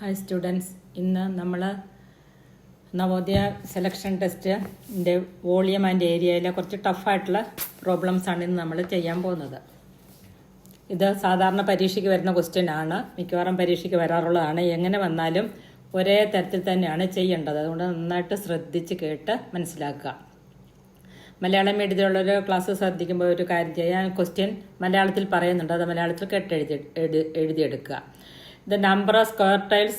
Hi students, ഇന്ന് നമ്മൾ Navodaya selection ടെസ്റ്റിൻ്റെ volume and ഏരിയയിലെ കുറച്ച് ടഫായിട്ടുള്ള പ്രോബ്ലംസാണ് ഇന്ന് നമ്മൾ ചെയ്യാൻ പോകുന്നത്. ഇത് സാധാരണ പരീക്ഷയ്ക്ക് വരുന്ന ക്വസ്റ്റ്യൻ ആണ്, മിക്കവാറും പരീക്ഷയ്ക്ക് വരാറുള്ളതാണ്. എങ്ങനെ വന്നാലും ഒരേ തരത്തിൽ തന്നെയാണ് ചെയ്യേണ്ടത്. അതുകൊണ്ട് നന്നായിട്ട് ശ്രദ്ധിച്ച് കേട്ട് മനസ്സിലാക്കുക. മലയാളം മീഡിയത്തിലുള്ളൊരു ക്ലാസ് ശ്രദ്ധിക്കുമ്പോൾ ഒരു കാര്യം ചെയ്യാൻ, ക്വസ്റ്റ്യൻ മലയാളത്തിൽ പറയുന്നുണ്ട്, അത് മലയാളത്തിൽ എഴുതിയെടുക്കുക. The number of square tiles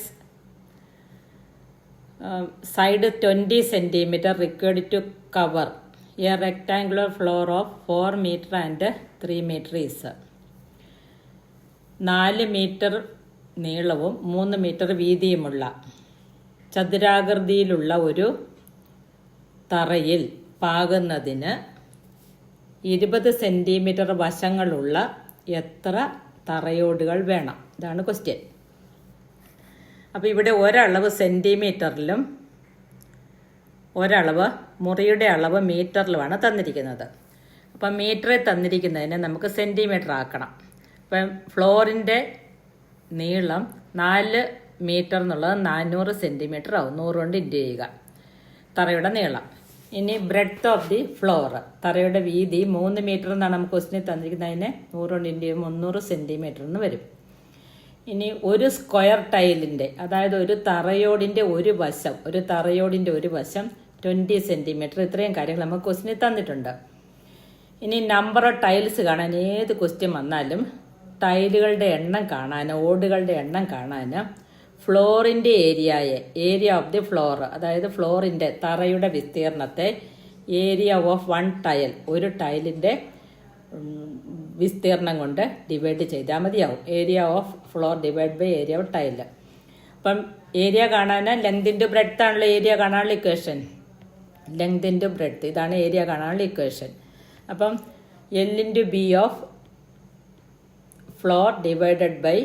side 20 cm required to cover a rectangular floor of 4 meter and 3 meter is 4 metre നീളവും 3 മീറ്റർ വീതിയുമുള്ള ചതുരാകൃതിയിലുള്ള ഒരു തറയിൽ പാകുന്നതിന് 20 സെൻറ്റിമീറ്റർ വശങ്ങളുള്ള എത്ര തറയോടുകൾ വേണം? ഇതാണ് ക്വസ്റ്റ്യൻ. അപ്പോൾ ഇവിടെ ഒരളവ് സെൻറ്റിമീറ്ററിലും ഒരളവ് മുറിയുടെ അളവ് മീറ്ററിലുമാണ് തന്നിരിക്കുന്നത്. അപ്പം മീറ്ററിൽ തന്നിരിക്കുന്നതിനെ നമുക്ക് സെൻറ്റിമീറ്റർ ആക്കണം. അപ്പം ഫ്ലോറിൻ്റെ നീളം 4 മീറ്റർ എന്നുള്ളത് 400 സെൻറ്റിമീറ്റർ ആവും. 100 കൊണ്ട് ഇൻറ്റു ചെയ്യുക തറയുടെ നീളം. ഇനി ബ്രെഡ്ത്ത് ഓഫ് ദി ഫ്ലോർ, തറയുടെ വീതി 3 മീറ്റർ എന്നാണ് നമുക്ക് ക്വസ്റ്റിനിൽ തന്നിരിക്കുന്നതിന് 100 കൊണ്ട് ഇൻറ്റു ചെയ്യുമ്പോൾ 300 സെൻറ്റിമീറ്റർ എന്ന് വരും. ഇനി ഒരു സ്ക്വയർ ടൈലിൻ്റെ, അതായത് ഒരു തറയോടിൻ്റെ ഒരു വശം 20 സെൻറ്റിമീറ്റർ. ഇത്രയും കാര്യങ്ങൾ നമുക്ക് ക്വസ്റ്റിനിൽ തന്നിട്ടുണ്ട്. ഇനി നമ്പർ ഓഫ് ടൈൽസ് കാണാൻ, ഏത് ക്വസ്റ്റ്യൻ വന്നാലും ടൈലുകളുടെ എണ്ണം കാണാൻ, ഓടുകളുടെ എണ്ണം കാണാൻ ഫ്ലോറിൻ്റെ ഏരിയ ഓഫ് ദി ഫ്ലോർ, അതായത് ഫ്ലോറിൻ്റെ തറയുടെ വിസ്തീർണത്തെ ഏരിയ ഓഫ് 1 ടൈൽ, ഒരു ടൈലിൻ്റെ വിസ്തീർണം കൊണ്ട് ഡിവൈഡ് ചെയ്താൽ മതിയാവും. Area of floor divide by area of tile. അപ്പം ഏരിയ കാണാൻ ലെങ്ത് ഇൻറ്റു ബ്രെഡ്ത്ത് ആണല്ലോ ഏരിയ കാണാനുള്ള ഇക്വേഷൻ. ലെങ്ത് ഇൻറ്റു ബ്രെഡ്ത്ത്, ഇതാണ് ഏരിയ കാണാനുള്ള ഇക്വേഷൻ. അപ്പം L into B of floor divided by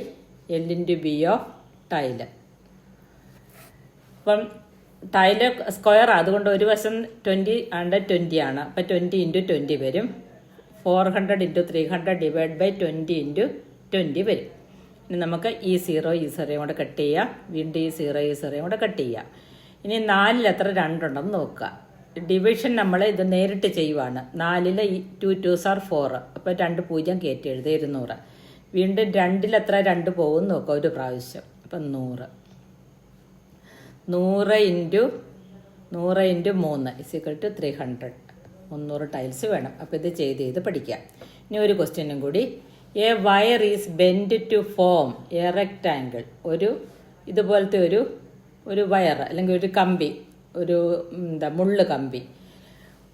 L into B of tile. അപ്പം tile square, അതുകൊണ്ട് ഒരു വശം 20 ആൻഡ് 20 ആണ്. അപ്പം 20 ഇൻറ്റു 20 വരും. 400 ഇൻറ്റു 300 ഡിവൈഡ് ബൈ 20 ഇൻറ്റു 20 വരും. ഇനി നമുക്ക് ഈ 0 കൂടെ കട്ട് ചെയ്യാം. വീണ്ടും ഈ 0 കൂടെ കട്ട് ചെയ്യാം. ഇനി 4ൽ എത്ര 2 ഉണ്ടെന്ന് നോക്കുക. ഡിവിഷൻ നമ്മൾ ഇത് നേരിട്ട് ചെയ്യുവാണ്. 4ൽ 2 2s are 4, അപ്പോൾ 2 0 കയറ്റി എഴുതുക 200. വീണ്ടും 2ൽ എത്ര 2 പോകും നോക്കുക ഒരു പ്രാവശ്യം. അപ്പം 100 ഇൻറ്റു 3 = 300. 300 ടൈൽസ് വേണം. അപ്പോൾ ഇത് ചെയ്ത് പഠിക്കാം. ഇനി ഒരു ക്വസ്റ്റ്യനും കൂടി. A wire is bend to form a rectangle. ഇതുപോലത്തെ ഒരു വയർ അല്ലെങ്കിൽ ഒരു കമ്പി, ഒരു മുള്ള് കമ്പി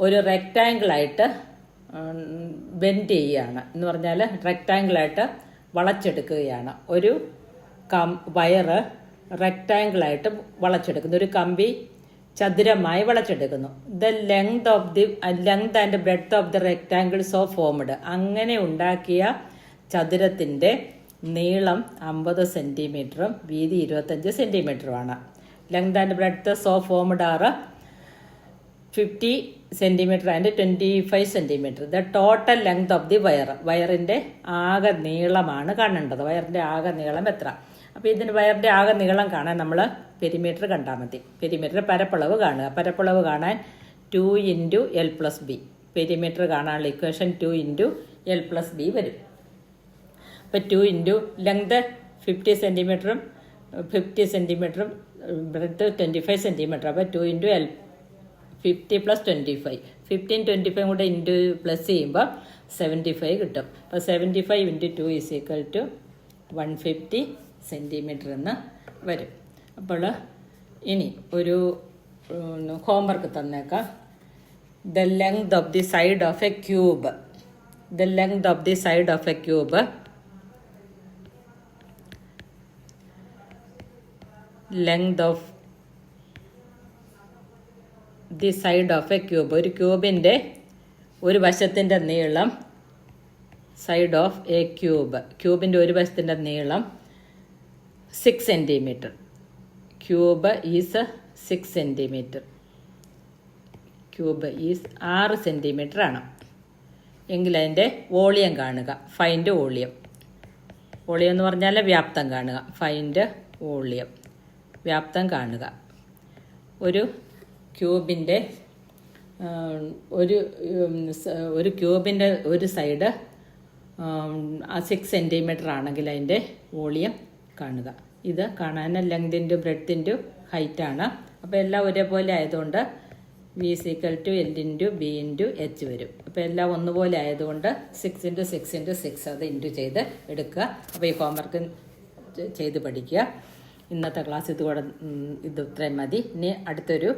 ഒരു റെക്റ്റാങ്കിളായിട്ട് ബെൻഡ് ചെയ്യുകയാണ് എന്ന് പറഞ്ഞാൽ റെക്റ്റാങ്കിളായിട്ട് വളച്ചെടുക്കുകയാണ്. ഒരു വയറ് റെക്റ്റാങ്കിളായിട്ട് വളച്ചെടുക്കുന്നു, ഒരു കമ്പി ചതുരമായി വളച്ചെടുക്കുന്നു. The length and breadth of the rectangle so formed. അങ്ങനെ ഉണ്ടാക്കിയ ചതുരത്തിൻ്റെ നീളം 50 സെൻറ്റിമീറ്ററും വീതി 25 സെൻറ്റിമീറ്ററുമാണ്. Length and breadth so formed are 50 centimetre and 25 centimetre. The total length of the വയറിൻ്റെ ആകെ നീളമാണ് കാണേണ്ടത്. വയറിൻ്റെ ആകെ നീളം എത്ര? അപ്പോൾ ഇതിന് വയറിൻ്റെ ആകെ നീളം കാണാൻ നമ്മൾ പെരിമീറ്റർ കണ്ടാൽ മതി. പെരിമീറ്റർ പരപ്പളവ് കാണുക. പരപ്പളവ് കാണാൻ 2 into L plus B. Perimeter കാണാനുള്ള equation 2 into L plus B വരും. അപ്പോൾ 2 ഇൻറ്റു ലെങ്ത് 50 സെൻറ്റിമീറ്ററും ബ്രെഡ്ത്ത് 25 സെൻറ്റിമീറ്റർ. അപ്പോൾ 2 ഇൻറ്റു എൽ 50 + 25. 15 25 കൂടെ ഇൻറ്റു പ്ലസ് ചെയ്യുമ്പോൾ 75 കിട്ടും. അപ്പോൾ 75 ഇൻറ്റു 2 = 150 സെൻറ്റിമീറ്റർ എന്ന് വരും. അപ്പോൾ ഇനി ഒരു ഹോംവർക്ക് തന്നേക്കാം. The length of the side of A cube. The length of the side of A cube. Length of the side of A cube. ഒരു ക്യൂബിൻ്റെ ഒരു വശത്തിൻ്റെ നീളം, സൈഡ് ഓഫ് എ ക്യൂബ്, ക്യൂബിൻ്റെ ഒരു വശത്തിൻ്റെ നീളം 6 centimetre. Cube is 6 centimetre. Cube is 6 centimetre ആണ്. എങ്കിൽ അതിൻ്റെ volume കാണുക. Find volume. Volume എന്ന് പറഞ്ഞാൽ വ്യാപ്തം കാണുക. Find volume. വ്യാപ്തം കാണുക. ഒരു ക്യൂബിൻ്റെ ഒരു ക്യൂബിൻ്റെ ഒരു സൈഡ് 6 സെൻറ്റിമീറ്റർ ആണെങ്കിൽ അതിൻ്റെ വോളിയം കാണുക. ഇത് കാണാൻ ലെങ്ത് ഇൻറ്റു ബ്രെഡ്ത്ത് ഇൻറ്റു ഹൈറ്റാണ്. അപ്പോൾ എല്ലാം ഒരേപോലെ ആയതുകൊണ്ട് V = L into B into H വരും. അപ്പോൾ എല്ലാം ഒന്നുപോലെ ആയതുകൊണ്ട് 6 × 6 × 6 അത് ഇൻറ്റു ചെയ്ത് എടുക്കുക. അപ്പോൾ ഈ ഹോംവർക്ക് ചെയ്ത് പഠിക്കുക. ഇന്നത്തെ ക്ലാസ് ഇത് ഇത്രയും മതി. ഇനി അടുത്തൊരു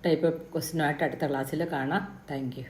ടൈപ്പ് ഓഫ് ക്വസ്റ്റ്യനുമായിട്ട് അടുത്ത ക്ലാസ്സിൽ കാണാം. Thank you.